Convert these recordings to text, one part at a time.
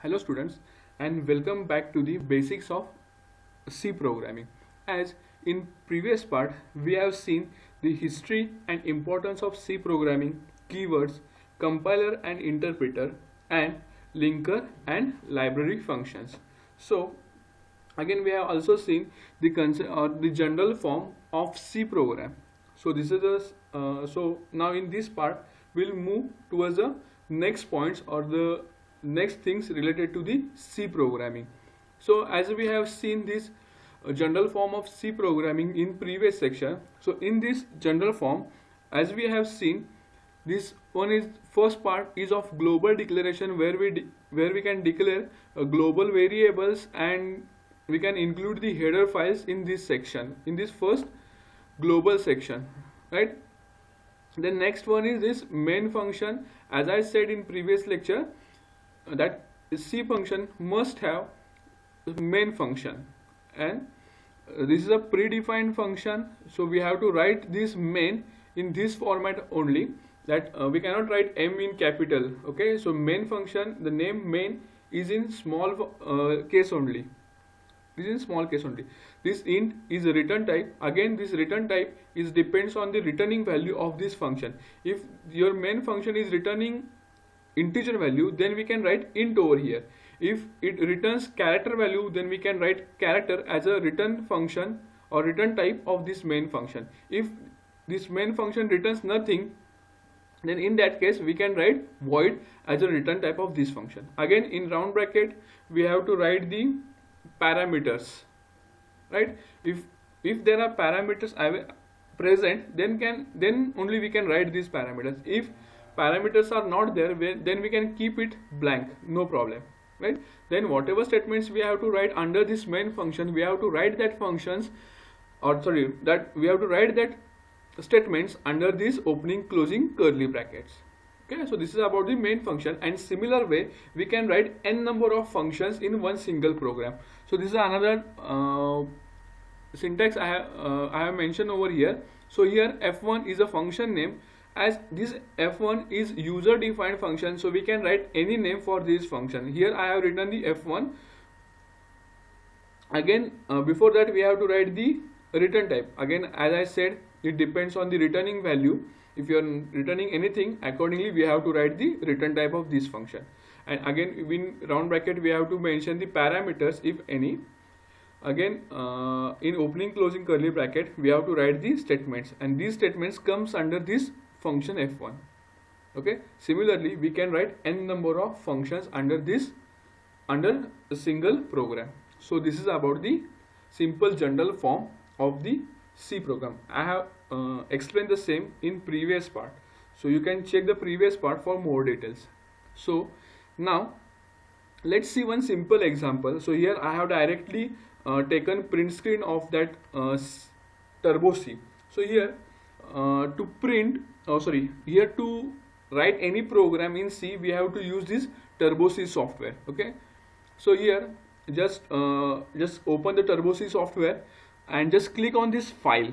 Hello students, and welcome back to the basics of C programming. As in previous part we have seen the history and importance of C programming, keywords, compiler and interpreter, and linker and library functions. So again we have also seen the the general form of C program. So this is so now in this part we'll move towards the next points or the next things related to the C programming. So as we have seen this general form of C programming in previous section, so in this general form, as we have seen, this one is first part is of global declaration where we can declare global variables, and we can include the header files in this section, in this first global section, right? The next one is this main function. As I said in previous lecture, that C function must have main function, and this is a predefined function, so we have to write this main in this format only, that we cannot write m in capital. Okay, so main function, the name main is in small case only. This is in small case only. This int is a return type. Again, this return type is depends on the returning value of this function. If your main function is returning integer value, then we can write int over here. If it returns character value, then we can write character as a return function or return type of this main function. If this main function returns nothing, then in that case we can write void as a return type of this function. Again, in round bracket we have to write the parameters, right? If there are parameters present, then only we can write these parameters. If parameters are not there, then we can keep it blank, no problem, right? Then whatever statements we have to write under this main function, we have to write that functions, or sorry, that we have to write that statements under these opening closing curly brackets. Okay, so this is about the main function, and similar way we can write n number of functions in one single program. So this is another syntax I have mentioned over here. So here f1 is a function name. As this f1 is user defined function, so we can write any name for this function. Here I have written the f1. Again, before that we have to write the return type. Again, as I said, it depends on the returning value. If you are returning anything, accordingly we have to write the return type of this function. And again, in round bracket we have to mention the parameters, if any. Again, in opening closing curly bracket we have to write the statements, and these statements comes under this function f1. Okay, similarly we can write n number of functions under a single program. So this is about the simple general form of the C program. I have explained the same in previous part, so you can check the previous part for more details. So now let's see one simple example. So here I have directly taken print screen of that Turbo C. So here to print, here to write any program in C, we have to use this Turbo C software. Okay, so here just open the Turbo C software and just click on this file.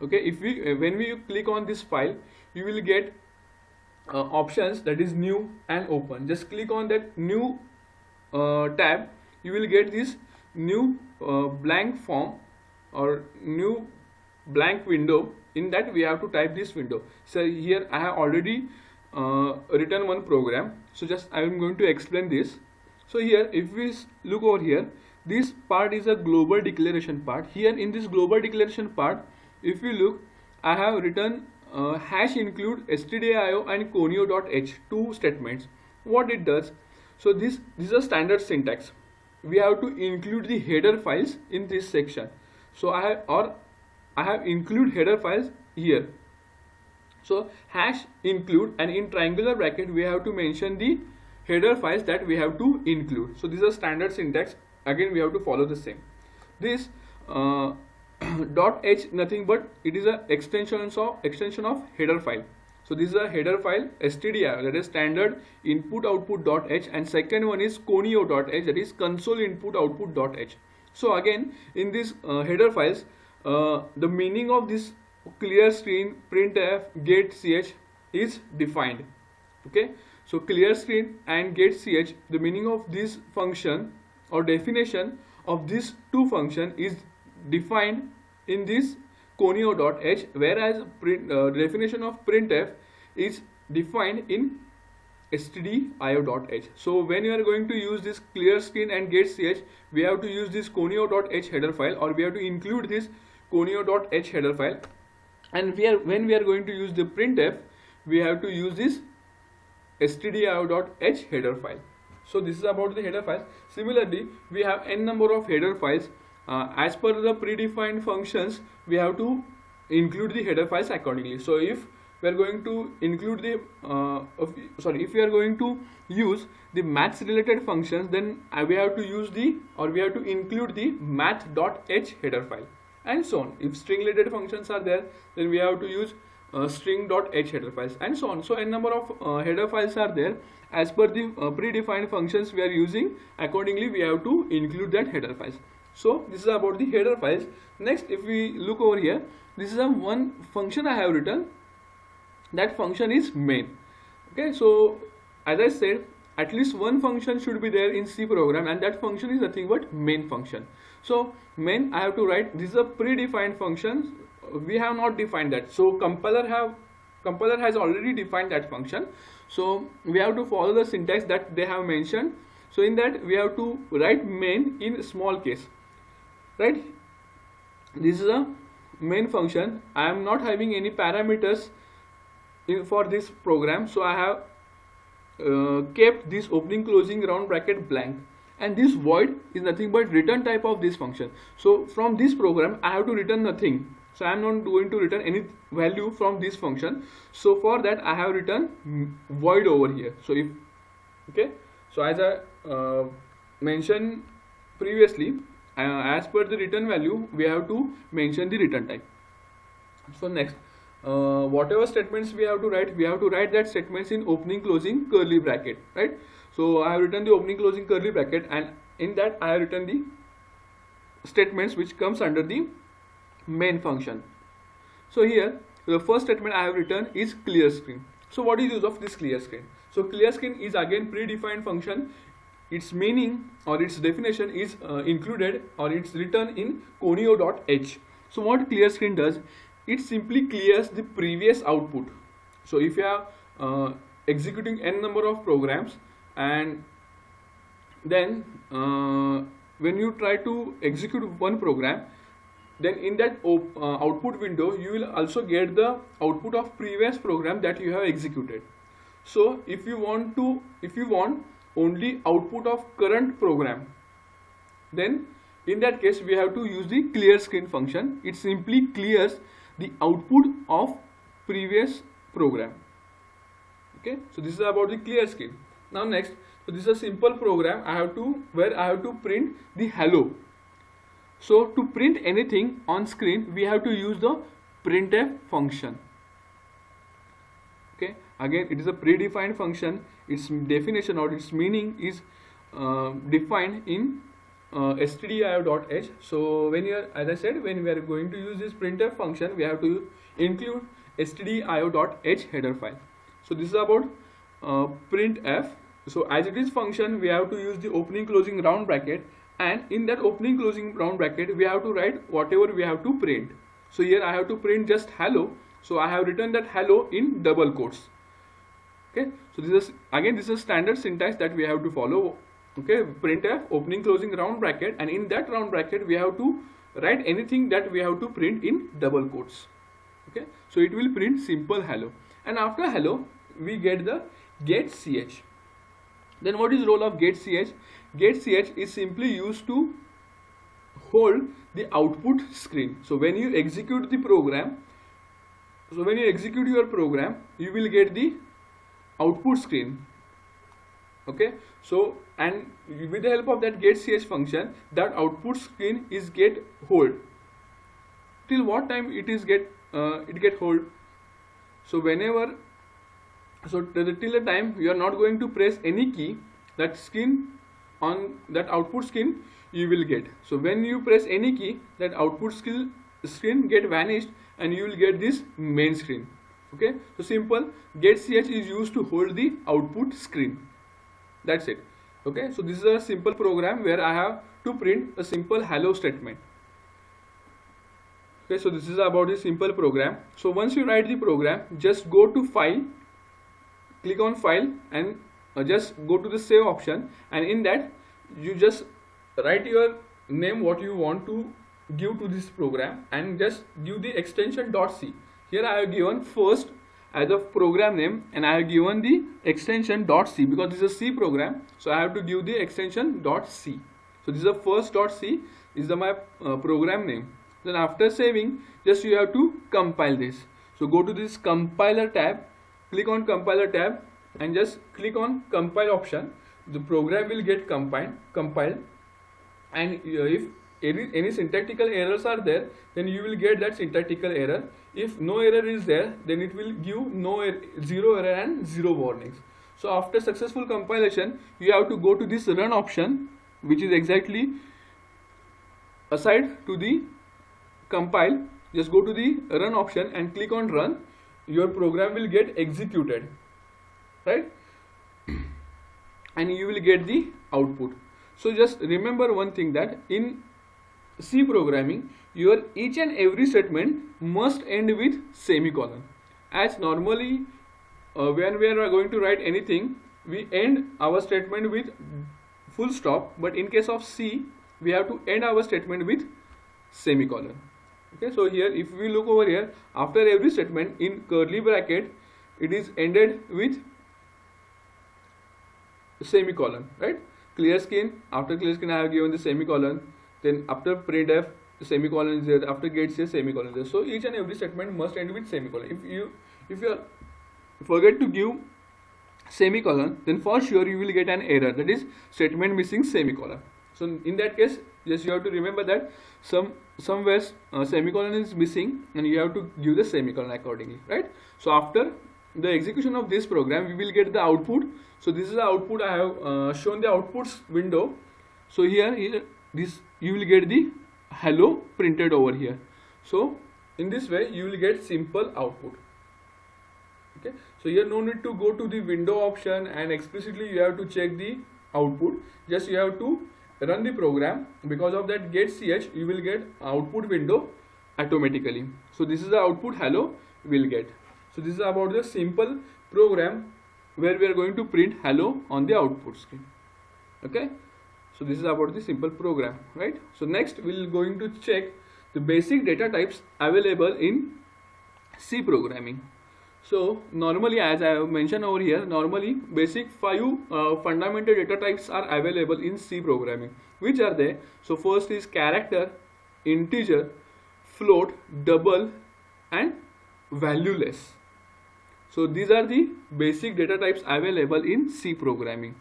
Okay, when we click on this file, you will get options, that is new and open. Just click on that new tab, you will get this new blank form or new blank window. In that we have to type this window. So here I have already written one program, so just I am going to explain this. So here if we look over here, this part is a global declaration part. Here in this global declaration part, if you look, I have written hash include stdio and conio.h, two statements. What it does, so this is a standard syntax. We have to include the header files in this section. So I have include header files here. So hash include, and in triangular bracket we have to mention the header files that we have to include. So this is a standard syntax. Again we have to follow the same. This .h nothing but it is a extension of header file. So this is a header file stdio, that is standard input output.h, and second one is conio.h, that is console input output.h. So again in this header files, the meaning of this clear screen, printf, get ch is defined. Okay, So clear screen and getch, the meaning of this function or definition of these two function is defined in this conio.h, whereas definition of printf is defined in stdio.h. So when you are going to use this clear screen and getch, we have to use this conio.h header file, or we have to include this conio.h header file. And when we are going to use the printf, we have to use this stdio.h header file. So this is about the header files. Similarly, we have n number of header files. As per the predefined functions, we have to include the header files accordingly. So if we are going to include the if we are going to use the maths related functions, then we have to use we have to include the math.h header file, and so on. If string related functions are there, then we have to use string.h header files, and so on. So n number of header files are there. As per the predefined functions we are using, accordingly we have to include that header files. So this is about the header files. Next, if we look over here, this is a one function I have written. That function is main. Okay, so as I said, at least one function should be there in C program, and that function is nothing but main function. So main, I have to write, this is a predefined function. We have not defined that. So compiler has already defined that function. So we have to follow the syntax that they have mentioned. So in that we have to write main in small case, right? This is a main function. I am not having any parameters for this program, so I have kept this opening closing round bracket blank, and this void is nothing but return type of this function. So from this program I have to return nothing, so I am not going to return any value from this function. So for that I have written void over here. So if so as I mentioned previously, as per the return value we have to mention the return type. So next, whatever statements we have to write that statements in opening closing curly bracket, right? So I have written the opening closing curly bracket, and in that I have written the statements which comes under the main function. So here the first statement I have written is clear screen. So what is use of this clear screen? So clear screen is again predefined function. Its meaning or its definition is included, or it's written in conio.h. So what clear screen does, it simply clears the previous output. So if you are executing n number of programs, and then when you try to execute one program, then in that output window you will also get the output of previous program that you have executed. So if you want only output of current program, then in that case we have to use the clear screen function. It simply clears the output of previous program. Okay, so this is about the clear screen. Now next, so this is a simple program where I have to print the hello. So to print anything on screen, we have to use the printf function. Okay, again it is a predefined function. Its definition or its meaning is defined in stdio.h. So when you are, as I said, when we are going to use this printf function, we have to include stdio.h header file. So this is about printf. So as it is function, we have to use the opening closing round bracket, and in that opening closing round bracket we have to write whatever we have to print. So here I have to print just hello, so I have written that hello in double quotes. Okay, so this is standard syntax that we have to follow. Okay, printf opening closing round bracket, and in that round bracket we have to write anything that we have to print in double quotes. Okay, so it will print simple hello, and after hello we get the getch. Then what is role of getch? Getch is simply used to hold the output screen. So when you execute the program, your program, you will get the output screen. Okay, so and with the help of that getch function, that output screen is get hold. Till what time it get hold? So whenever, so till the time you are not going to press any key, that screen on that output screen you will get. So when you press any key, that output screen get vanished, and you will get this main screen. Okay, so simple. Get ch is used to hold the output screen. That's it. Okay, so this is a simple program where I have to print a simple hello statement. Okay, so this is about the simple program. So once you write the program, just go to file, click on file, and just go to the save option, and in that you just write your name, what you want to give to this program, and just give the extension .c. Here I have given first as a program name, and I have given the extension .c because this is a C program, so I have to give the extension .c. So this is the first .c is my program name. Then after saving, just you have to compile this. So go to this compiler tab, click on compiler tab, and just click on compile option. The program will get compiled, and if any syntactical errors are there, then you will get that syntactical error. If no error is there, then it will give zero error and zero warnings. So after successful compilation, you have to go to this run option, which is exactly aside to the compile. Just go to the run option and click on run. Your program will get executed, right? And you will get the output. So just remember one thing, that in C programming, your each and every statement must end with semicolon. As normally when we are going to write anything, we end our statement with full stop, but in case of C, we have to end our statement with semicolon. Okay, so here if we look over here, after every statement in curly bracket, it is ended with semicolon, right? Clear skin, after clear skin I have given the semicolon, then after printf semicolon is there, after get ch semicolon is there. So each and every statement must end with semicolon. If you forget to give semicolon, then for sure you will get an error, that is statement missing semicolon. So in that case, just you have to remember that somewhere semicolon is missing, and you have to give the semicolon accordingly, right? So after the execution of this program, we will get the output. So this is the output. I have shown the outputs window. So here this you will get the hello printed over here. So in this way you will get simple output. Okay, so here no need to go to the window option and explicitly you have to check the output. Just you have to run the program. Because of that get ch, you will get output window automatically. So this is the output hello will get. So this is about the simple program where we are going to print hello on the output screen. Okay, so this is about the simple program, right? So next we will going to check the basic data types available in C programming. So normally, as I have mentioned over here, normally basic 5 fundamental data types are available in C programming. Which are they? So first is character, integer, float, double, and valueless. So these are the basic data types available in C programming.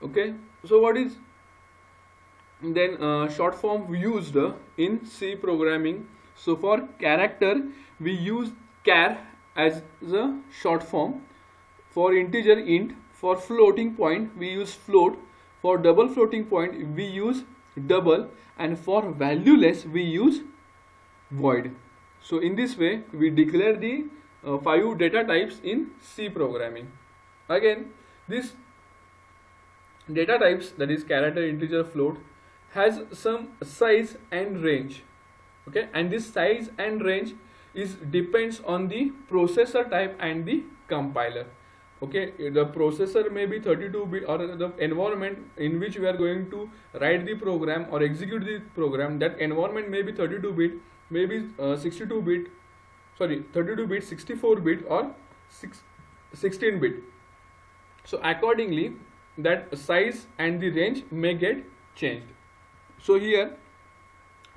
Okay, so what is then short form used in C programming? So for character, we use char as the short form. For integer, int. For floating point, we use float. For double floating point, we use double, and for valueless, we use void. So in this way, we declare the 5 data types in C programming. Again, this data types, that is character, integer, float, has some size and range. Okay, and this size and range is depends on the processor type and the compiler. Okay, the processor may be 32-bit, or the environment in which we are going to write the program or execute the program, that environment may be 32-bit, maybe 62-bit, sorry, 32-bit, 64-bit, or 16-bit. So accordingly, that size and the range may get changed. So here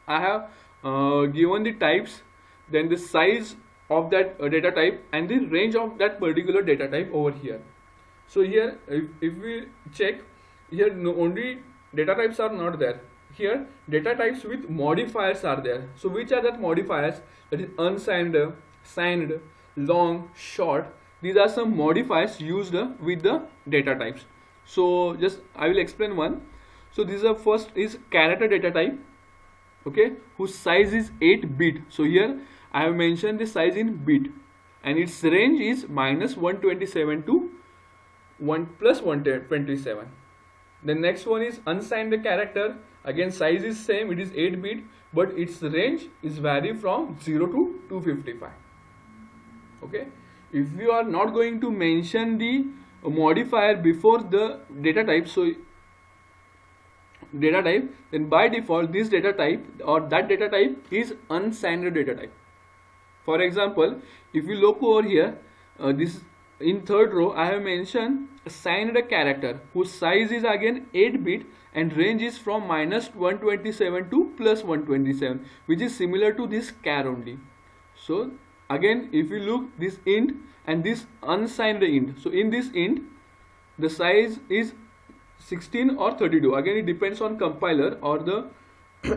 I have given the types, then the size of that data type, and the range of that particular data type over here. So here if we check, here only data types are not there. Here data types with modifiers are there. So which are that modifiers? That is unsigned, signed, long, short. These are some modifiers used with the data types. So just I will explain one. So this is first is character data type, okay, whose size is 8-bit. So here I have mentioned the size in bit. and its range is minus 127 to 1 plus 127. The next one is unsigned character. Again, size is same, it is 8 bit, but its range is vary from 0 to 255. Okay, if you are not going to mention the modifier before the data type, so data type, then by default this data type or that data type is unsigned data type. For example, if you look over here, this in third row I have mentioned signed character whose size is again 8 bit and range is from minus 127 to plus 127, which is similar to this char only. So again, if you look this int and this unsigned int, so in this int the size is 16 or 32. Again, it depends on compiler or the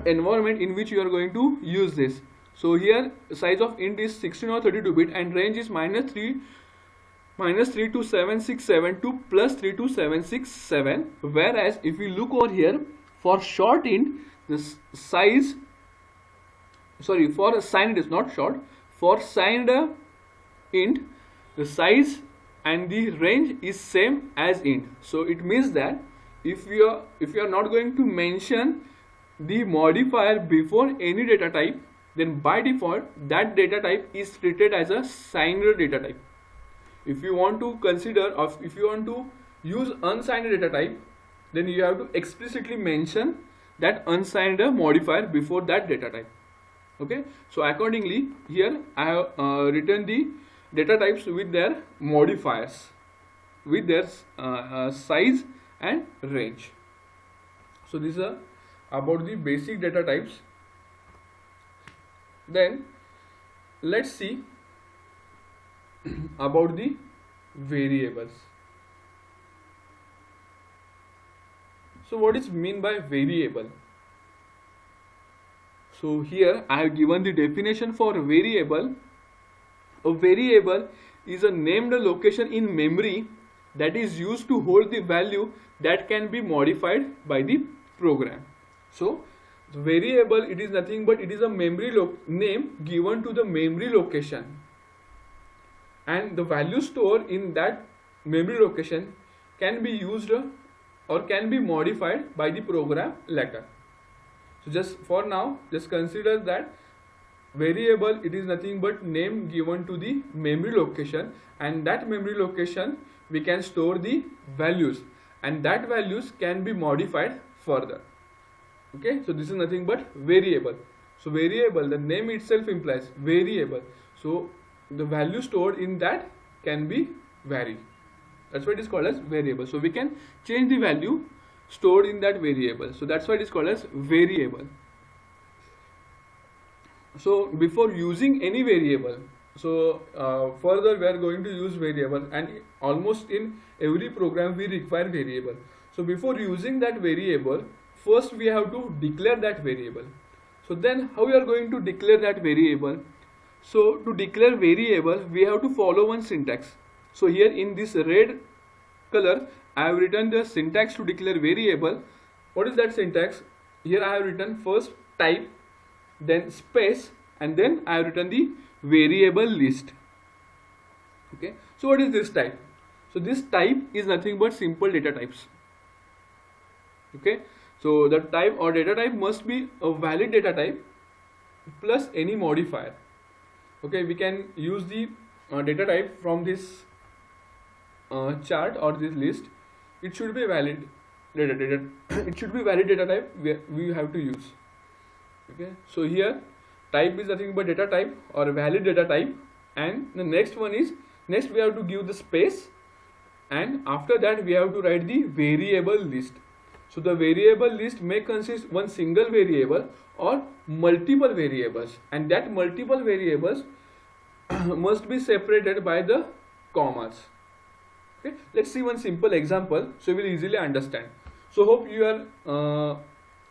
environment in which you are going to use this. So here size of int is 16 or 32 bit and range is minus 32767 to plus 32767. Whereas if we look over here for short int, the size, sorry, for signed is not short, for signed int the size and the range is same as int. So it means that if you are not going to mention the modifier before any data type, then by default that data type is treated as a signed data type. If you want to consider or if you want to use unsigned data type, then you have to explicitly mention that unsigned modifier before that data type. Okay, so accordingly here I have written the data types with their modifiers, with their size and range. So these are about the basic data types. Then let's see about the variables. So what is mean by variable? So here I have given the definition for variable. A variable is a named location in memory that is used to hold the value that can be modified by the program. So the variable, it is nothing but it is a memory name given to the memory location, and the value stored in that memory location can be used or can be modified by the program later. So just for now, just consider that variable, it is nothing but name given to the memory location, and that memory location we can store the values, and that values can be modified further. Okay, so this is nothing but variable. So variable, the name itself implies variable, so the value stored in that can be varied. That's why it is called as variable. So we can change the value stored in that variable, so that's why it is called as variable. So before using any variable, so further we are going to use variable, and almost in every program we require variable. So before using that variable, first we have to declare that variable. So then how we are going to declare that variable? So to declare variable, we have to follow one syntax. So here in this red color I have written the syntax to declare variable. What is that syntax? Here I have written first type, then space, and then I have written the variable list. Okay, so what is this type? So this type is nothing but simple data types. Okay, so the type or data type must be a valid data type plus any modifier. Okay, we can use the data type from this chart or this list. It should be valid data it should be valid data type we have to use. Okay, so here type is nothing but data type or valid data type, and the next one is, next we have to give the space, and after that we have to write the variable list. So the variable list may consist one single variable or multiple variables, and that multiple variables must be separated by the commas. Okay, let's see one simple example so you will easily understand. So hope you are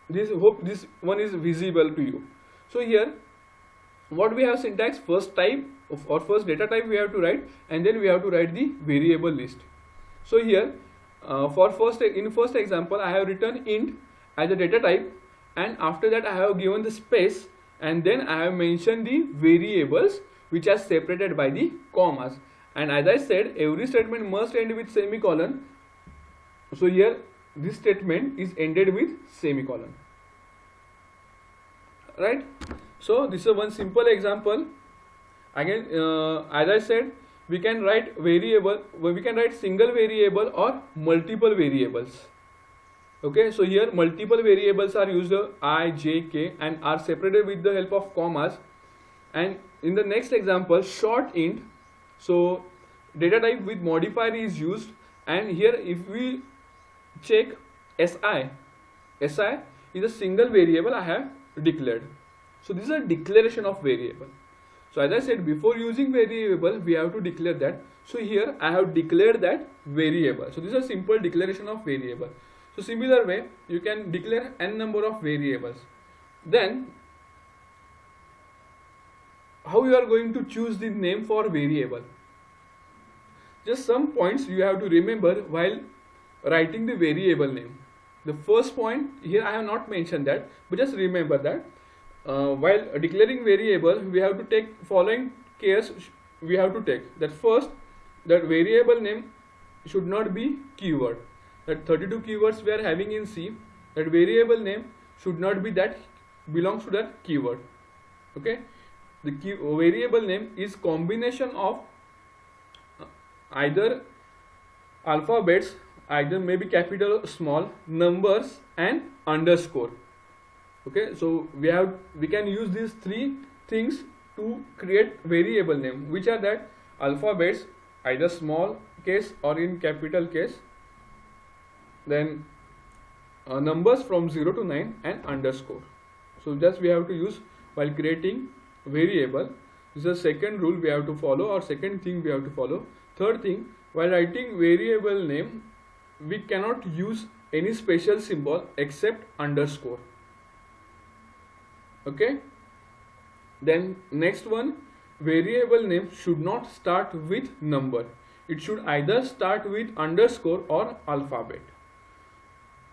this one is visible to you. So here what we have syntax, first type or first data type we have to write, and then we have to write the variable list. So here for first example I have written int as a data type, and after that I have given the space, and then I have mentioned the variables which are separated by the commas. And as I said, every statement must end with semicolon. So here this statement is ended with semicolon, right? So this is one simple example. Again, as I said, we can write variable, we can write single variable or multiple variables. Okay, so here multiple variables are used, I, j, k, and are separated with the help of commas. And in the next example, short int, so data type with modifier is used, and here if we check si is a single variable I have declared. So this is a declaration of variable. So as I said, before using variable we have to declare that. So here I have declared that variable. So this is a simple declaration of variable. So similar way you can declare n number of variables. Then how you are going to choose the name for variable? Just some points you have to remember while writing the variable name. The first point here I have not mentioned that, but just remember that while declaring variable we have to take following cares. We have to take that first, that variable name should not be keyword. That 32 keywords we are having in C, that variable name should not be that belongs to that keyword. Okay, the variable name is combination of either alphabets, either maybe capital or small, numbers and underscore. Okay, so we can use these three things to create variable name, which are that alphabets, either small case or in capital case, then numbers from 0 to 9 and underscore. So just we have to use while creating variable. This is the second rule we have to follow, or second thing we have to follow. Third thing, while writing variable name we cannot use any special symbol except underscore. Okay, then next one, variable name should not start with number. It should either start with underscore or alphabet.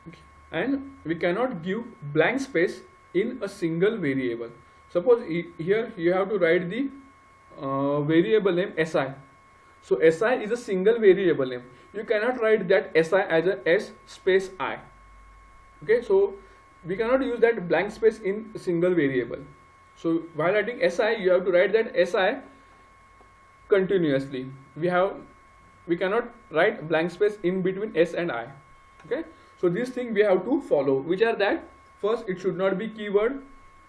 Okay. And we cannot give blank space in a single variable. Suppose here you have to write the variable name si. So si is a single variable name. You cannot write that si as a s space I. Okay, so we cannot use that blank space in a single variable. So while writing si, you have to write that si continuously. We cannot write blank space in between s and I. Okay, so this thing we have to follow, which are that first, it should not be keyword.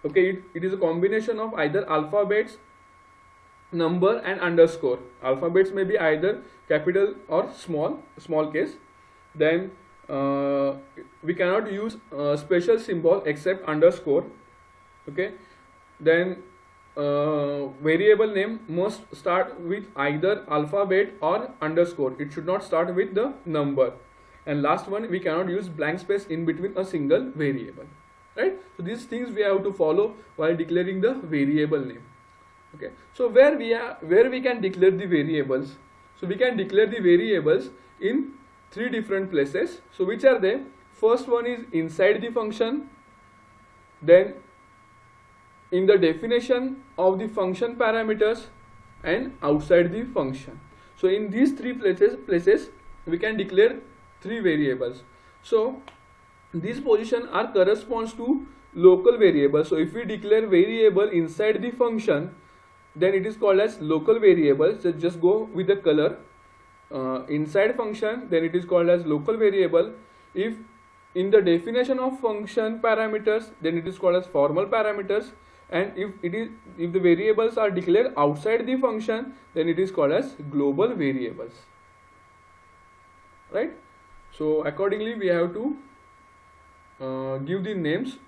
Okay, it is a combination of either alphabets, number and underscore. Alphabets may be either capital or small case. Then we cannot use special symbol except underscore. Okay, then variable name must start with either alphabet or underscore. It should not start with the number. And last one, we cannot use blank space in between a single variable. Right? So these things we have to follow while declaring the variable name. Okay, so where we can declare the variables? So we can declare the variables in three different places. So which are they? First one is inside the function, then in the definition of the function parameters, and outside the function. So in these three places we can declare three variables. So these position are corresponds to local variable. So if we declare variable inside the function, then it is called as local variable. So just go with the color. Inside function, then it is called as local variable. If in the definition of function parameters, then it is called as formal parameters. And if the variables are declared outside the function, then it is called as global variables. Right? So accordingly we have to give the names.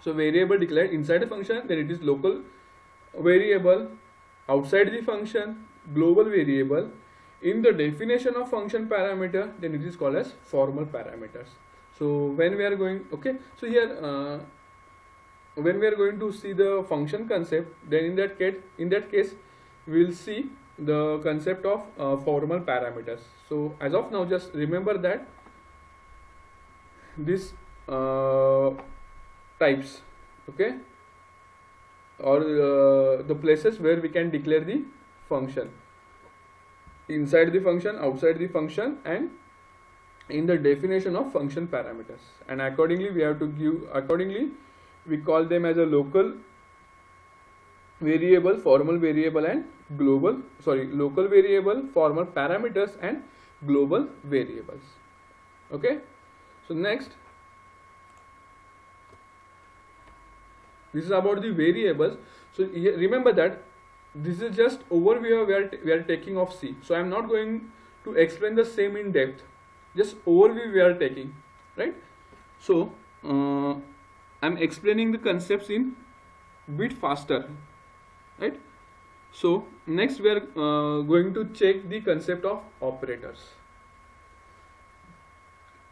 So variable declared inside the function, then it is local variable. Outside the function, global variable. In the definition of function parameter, then it is called as formal parameters. So when we are going, okay, so here when we are going to see the function concept, then in that case we will see the concept of formal parameters. So as of now, just remember that this types. Okay, or the places where we can declare the function: inside the function, outside the function, and in the definition of function parameters. And accordingly we have to give, we call them as a local variable, formal variable, and local variable, formal parameters, and global variables. Okay, so next, this is about the variables. So remember that this is just overview we are taking of C. So I am not going to explain the same in depth, just overview we are taking, right? So I'm explaining the concepts in bit faster, right? So next we are going to check the concept of operators.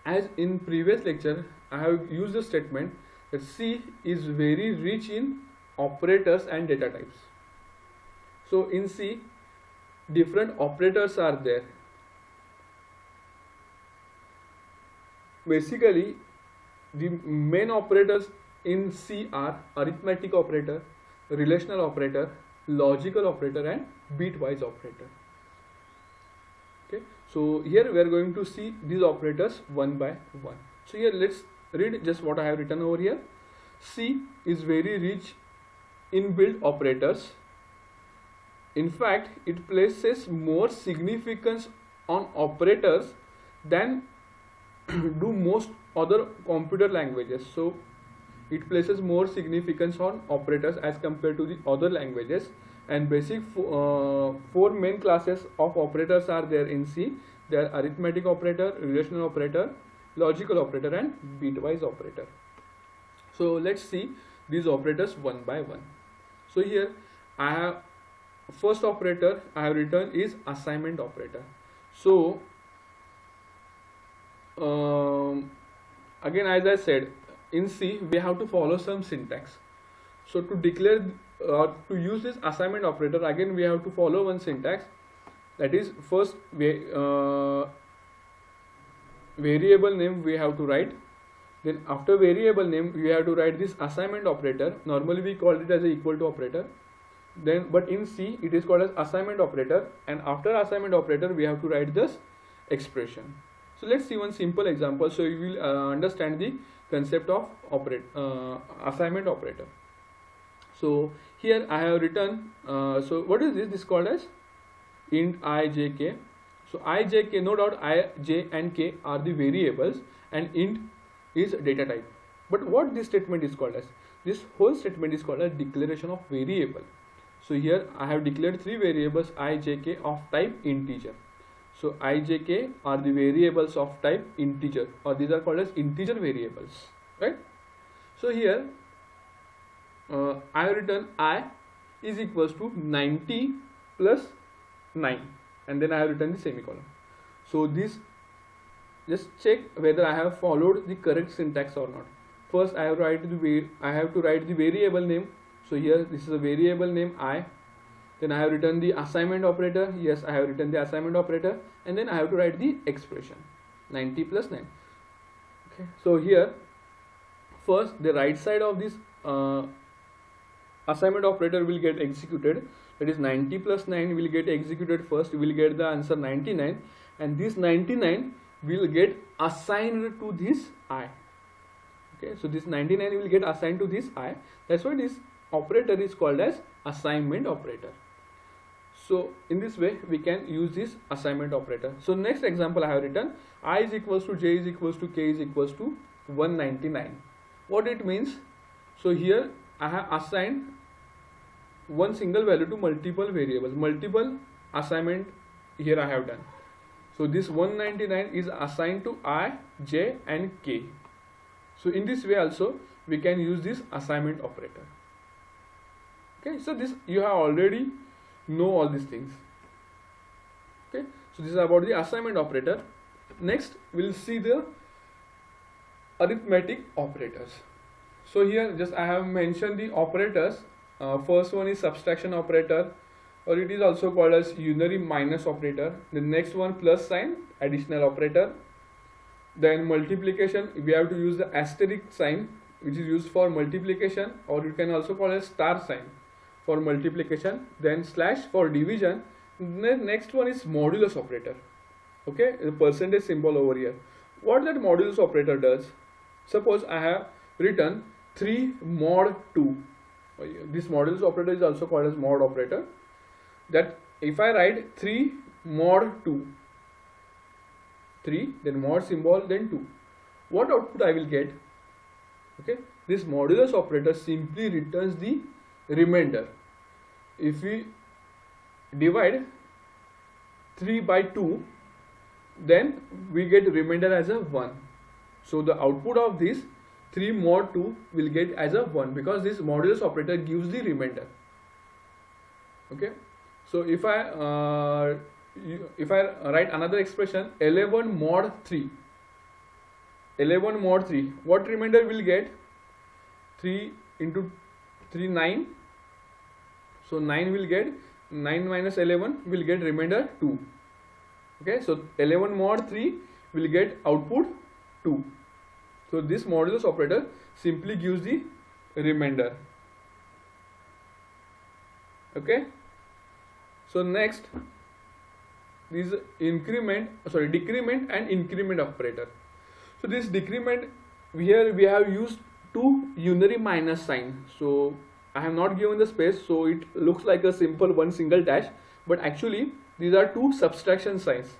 As in previous lecture, I have used the statement that C is very rich in operators and data types. So in C, different operators are there. Basically, the main operators in C are arithmetic operator, relational operator, logical operator, and bitwise operator. Okay, so here we are going to see these operators one by one. So here let's read just what I have written over here. C is very rich in built operators. In fact, it places more significance on operators than do most other computer languages. So it places more significance on operators as compared to the other languages. And basic four main classes of operators are there in C. They are arithmetic operator, relational operator, logical operator, and bitwise operator. So let's see these operators one by one. So here I have first operator I have written is assignment operator. So again, as I said, in C we have to follow some syntax. So to declare to use this assignment operator, again we have to follow one syntax. That is, first variable name we have to write. Then after variable name we have to write this assignment operator. Normally we call it as a equal to operator. Then but in C it is called as assignment operator, and after assignment operator we have to write this expression. So let's see one simple example so you will understand the concept of assignment operator. So here I have written, so what is this? This is called as int I, j, k. So I, j, k, no doubt I, j and k are the variables and int is data type. But what this statement is called as? This whole statement is called as declaration of variable. So here I have declared three variables I, j, k of type integer. So I, j, k are the variables of type integer, or these are called as integer variables, right? So here I have written I is equals to 90 plus 9, and then I have written the semicolon. So this, just check whether I have followed the correct syntax or not. First I have to write the variable name. So here this is a variable name I. Then I have written the assignment operator. Yes, I have written the assignment operator, and then I have to write the expression 90 plus 9. Okay, so here first the right side of this assignment operator will get executed. That is 90 plus 9 will get executed first. We will get the answer 99, and this 99 will get assigned to this I. Okay, so this 99 will get assigned to this I. That's why this operator is called as assignment operator. So in this way we can use this assignment operator. So next example I have written I is equals to j is equals to k is equals to 199. What it means? So here I have assigned one single value to multiple variables, multiple assignment here I have done. So this 199 is assigned to I, j and k. So in this way also we can use this assignment operator. Okay, so this you have already know all these things. Okay, so this is about the assignment operator. Next we'll see the arithmetic operators. So here just I have mentioned the operators. First one is subtraction operator, or it is also called as unary minus operator. The next one plus sign, additional operator. Then multiplication, we have to use the asterisk sign, which is used for multiplication, or you can also call it star sign for multiplication, then slash for division. Then next one is modulus operator. Okay, the percentage symbol over here. What that modulus operator does, suppose I have written 3 mod 2. This modulus operator is also called as mod operator. That if I write 3 mod 2, 3, then mod symbol, then 2, what output I will get? Okay, this modulus operator simply returns the remainder. If we divide 3 by 2, then we get remainder as a 1. So the output of this 3 mod 2 will get as a 1, because this modulus operator gives the remainder. Okay, so if I write another expression, 11 mod 3, 11 mod 3, what remainder will get? 3 into 3, 9. So 9 will get, 9 minus 11 will get remainder 2. Okay, so 11 mod 3 will get output 2. So this modulus operator simply gives the remainder. Okay, so next is decrement and increment operator. So this decrement, here we have used 2 unary minus sign. So I have not given the space, so it looks like a simple one single dash, but actually these are 2 subtraction signs.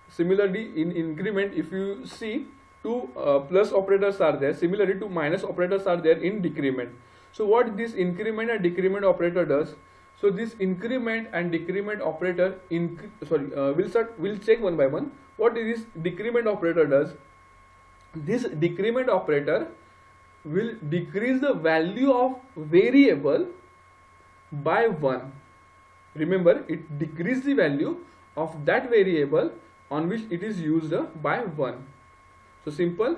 Similarly, in increment, if you see 2 plus operators are there, similarly 2 minus operators are there in decrement. So what this increment and decrement operator does, so this increment and decrement operator, we'll check one by one. What this decrement operator does? This decrement operator will decrease the value of variable by 1. Remember, it decreases the value of that variable on which it is used by 1. So simple,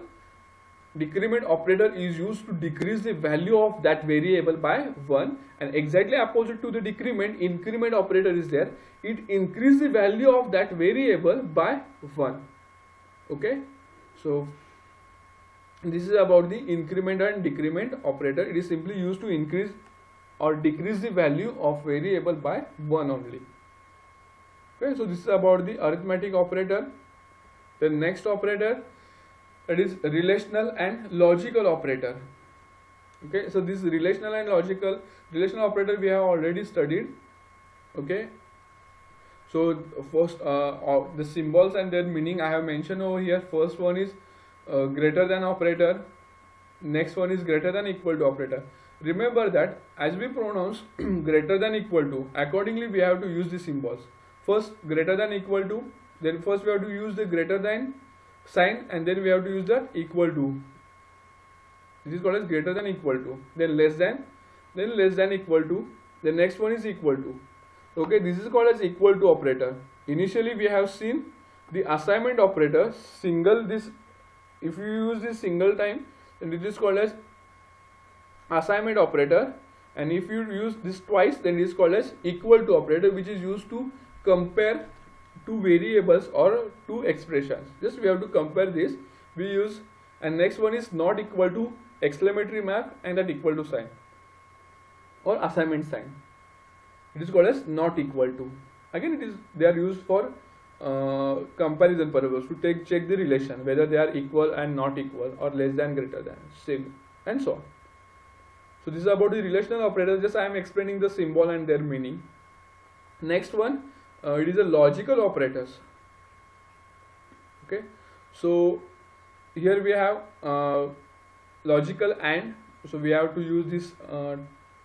decrement operator is used to decrease the value of that variable by 1, and exactly opposite to the decrement, increment operator is there. It increases the value of that variable by 1. Okay, so this is about the increment and decrement operator. It is simply used to increase or decrease the value of variable by 1 only. Okay, so this is about the arithmetic operator. The next operator, that is relational and logical operator. Okay, so this relational operator we have already studied. Okay, so first the symbols and their meaning I have mentioned over here. First one is greater than operator. Next one is greater than equal to operator. Remember that as we pronounce greater than equal to, accordingly we have to use the symbols. First greater than equal to, then first we have to use the greater than sign, and then we have to use the equal to. This is called as greater than equal to. Then less than equal to. The next one is equal to. Okay, this is called as equal to operator. Initially we have seen the assignment operator, single this. If you use this single time, then it is called as assignment operator, and if you use this twice, then it is called as equal to operator, which is used to compare two variables or two expressions. Just we have to compare this. We use, and next one is not equal to exclamatory mark and that equal to sign or assignment sign. It is called as not equal to. Again, they are used for comparison purpose, to check the relation whether they are equal and not equal, or less than, greater than, same, and so on. So this is about the relational operators. Just I am explaining the symbol and their meaning. Next one, it is a logical operators. Okay, so here we have logical and, so we have to use this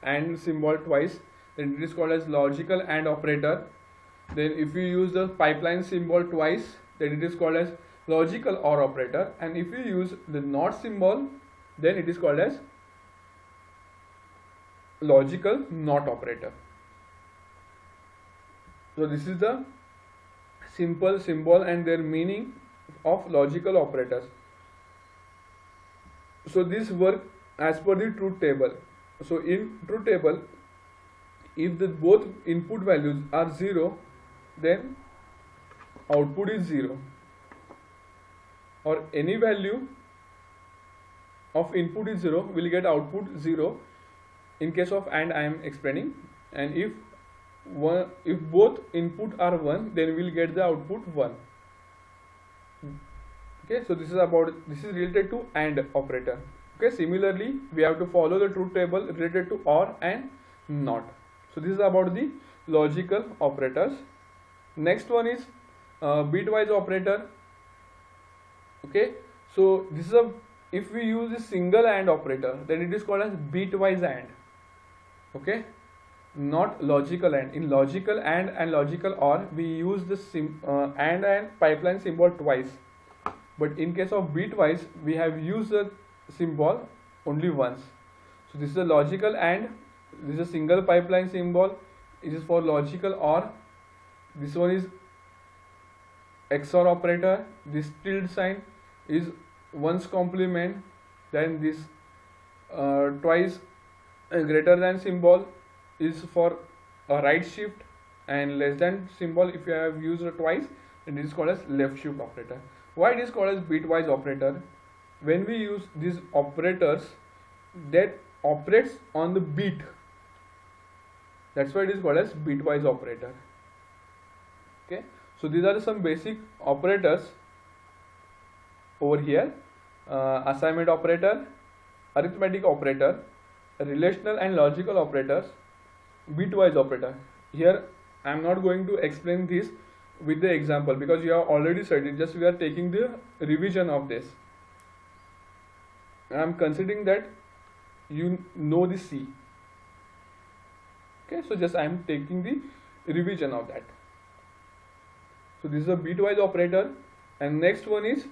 and symbol twice. Then it is called as logical and operator. Then if you use the pipeline symbol twice, then it is called as logical or operator. And if you use the not symbol, then it is called as logical not operator. So this is the simple symbol and their meaning of logical operators. So this work as per the truth table. So in truth table, if the both input values are 0, then output is 0, or any value of input is 0, we'll get output 0. In case of AND, I am explaining. And if both input are 1, then we'll get the output 1. Okay, so this is related to AND operator. Okay, similarly we have to follow the truth table related to OR and NOT. So this is about the logical operators. Next one is bitwise operator. Okay, so this is if we use a single AND operator, then it is called as bitwise AND. Okay, not logical AND. In logical AND and logical OR, we use the AND and pipeline symbol twice. But in case of bitwise, we have used the symbol only once. So this is a logical AND. This is a single pipeline symbol. It is for logical OR. This one is XOR operator. This tilde sign is one's complement. Then this twice greater than symbol is for a right shift, and less than symbol, if you have used it twice, then it is called as left shift operator. Why it is called as bitwise operator? When we use these operators that operates on the beat, that's why it is called as bitwise operator. Okay, so these are some basic operators over here: assignment operator, arithmetic operator, relational and logical operators, bitwise operator. Here I am not going to explain this with the example because you have already studied. Just we are taking the revision of this. I am considering that you know the C. Okay, so just I am taking the revision of that. So this is a bitwise operator, and next one is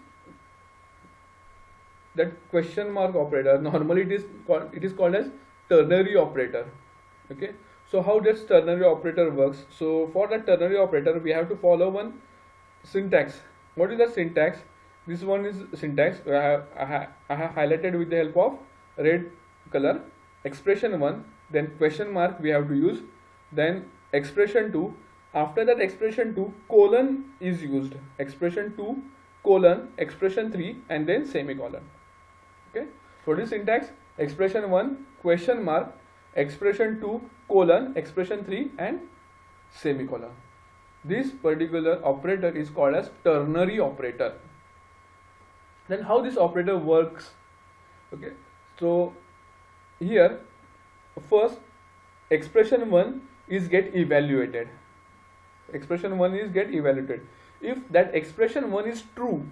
that question mark operator. Normally it is called as ternary operator. Okay, so how does ternary operator works? So for that ternary operator, we have to follow one syntax. What is the syntax? This one is syntax. I have highlighted with the help of red color. Expression 1, then question mark we have to use, then expression 2. After that expression 2, colon is used. Expression 2, colon, expression 3, and then semicolon. Okay, so this syntax: expression 1, question mark, expression 2, colon, expression 3, and semicolon. This particular operator is called as ternary operator. Then how this operator works? Okay, so here first expression 1 is get evaluated. Expression 1 is get evaluated. If that expression 1 is true,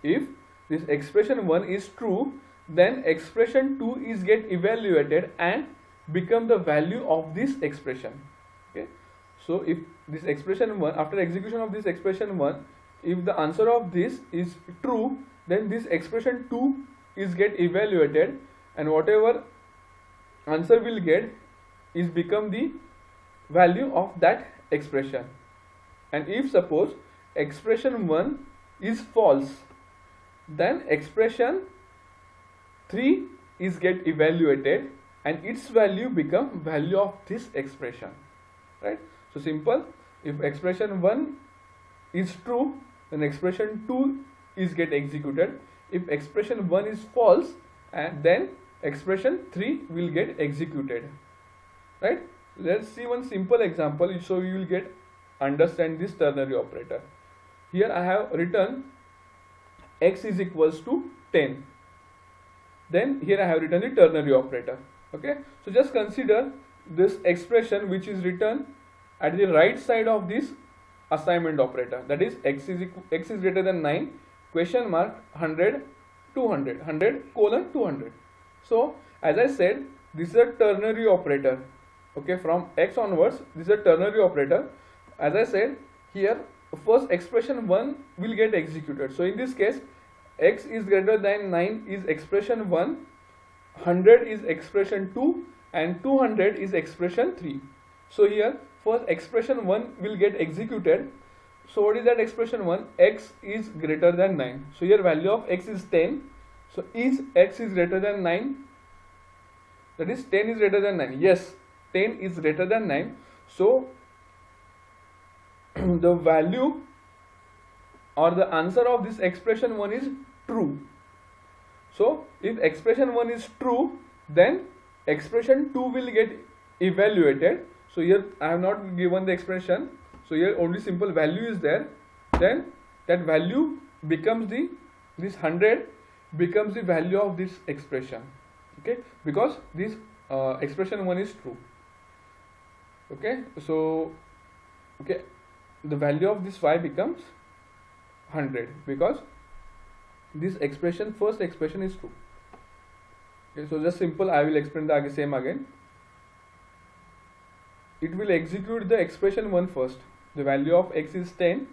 if this expression 1 is true, then expression 2 is get evaluated and become the value of this expression. Okay, so if this expression 1, after execution of this expression 1, if the answer of this is true, then this expression 2 is get evaluated, and whatever answer will get is become the value of that expression. And if suppose expression 1 is false, then expression 3 is get evaluated and its value become value of this expression. Right? So simple. If expression 1 is true, then expression 2 is get executed. If expression 1 is false, and then expression 3 will get executed. Right? Let's see one simple example so you will get understand this ternary operator. Here I have written x is equals to 10. Then here I have written the ternary operator. Okay, so just consider this expression which is written at the right side of this assignment operator, that is x is greater than 9, question mark, 100, 200, 100 colon 200. So as I said, this is a ternary operator. Okay, from x onwards this is a ternary operator. As I said, here first expression 1 will get executed. So in this case, x is greater than 9 is expression 1, 100 is expression 2, and 200 is expression 3. So here first expression 1 will get executed. So what is that expression 1? X is greater than 9. So here value of x is 10. So is x is greater than 9? That is 10 is greater than 9. Yes, 10 is greater than 9. So the value or the answer of this expression 1 is true. So if expression 1 is true, then expression 2 will get evaluated. So here I have not given the expression, so here only simple value is there. Then that value becomes this 100 becomes the value of this expression, okay, because this expression 1 is true. Okay, so okay, the value of this y becomes 100 because this expression, first expression, is true. Okay, so just simple, I will explain the same again. It will execute the expression 1 first. The value of x is 10,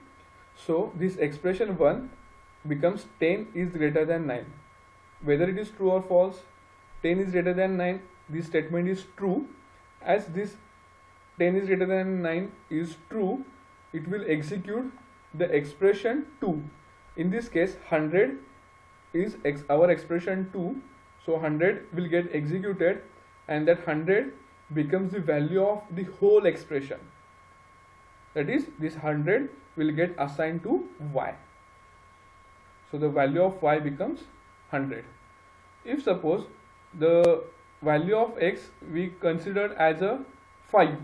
so this expression 1 becomes 10 is greater than 9. Whether it is true or false, 10 is greater than 9, this statement is true. As this 10 is greater than 9 is true, it will execute the expression 2. In this case 100 is our expression 2, so 100 will get executed, and that 100 becomes the value of the whole expression. That is, this 100 will get assigned to y. So the value of y becomes 100. If suppose the value of x we considered as a 5,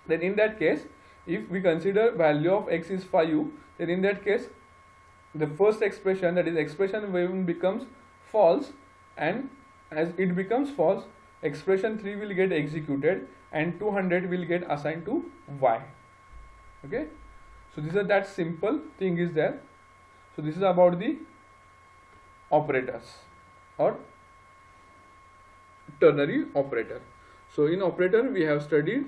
then in that case, if we consider value of x is 5, then in that case the first expression, that is expression 1, becomes false, and as it becomes false, expression 3 will get executed and 200 will get assigned to y. Okay, so this is that simple thing is there. So this is about the operators or ternary operator. So in operator we have studied,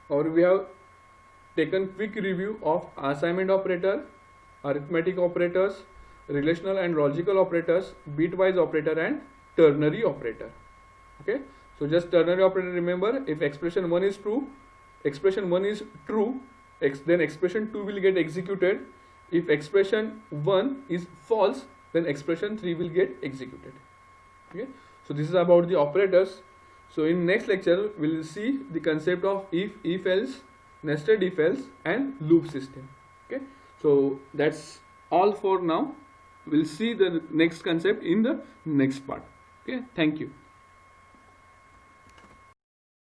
or we have taken quick review of assignment operator, arithmetic operators, relational and logical operators, bitwise operator, and ternary operator. Okay, so just ternary operator, remember, if expression 1 is true, then expression 2 will get executed. If expression 1 is false, then expression 3 will get executed. Okay, so this is about the operators. So in next lecture we will see the concept of if else, nested if else, and loop system. Okay, so that's all for now. We'll see the next concept in the next part. Okay, thank you.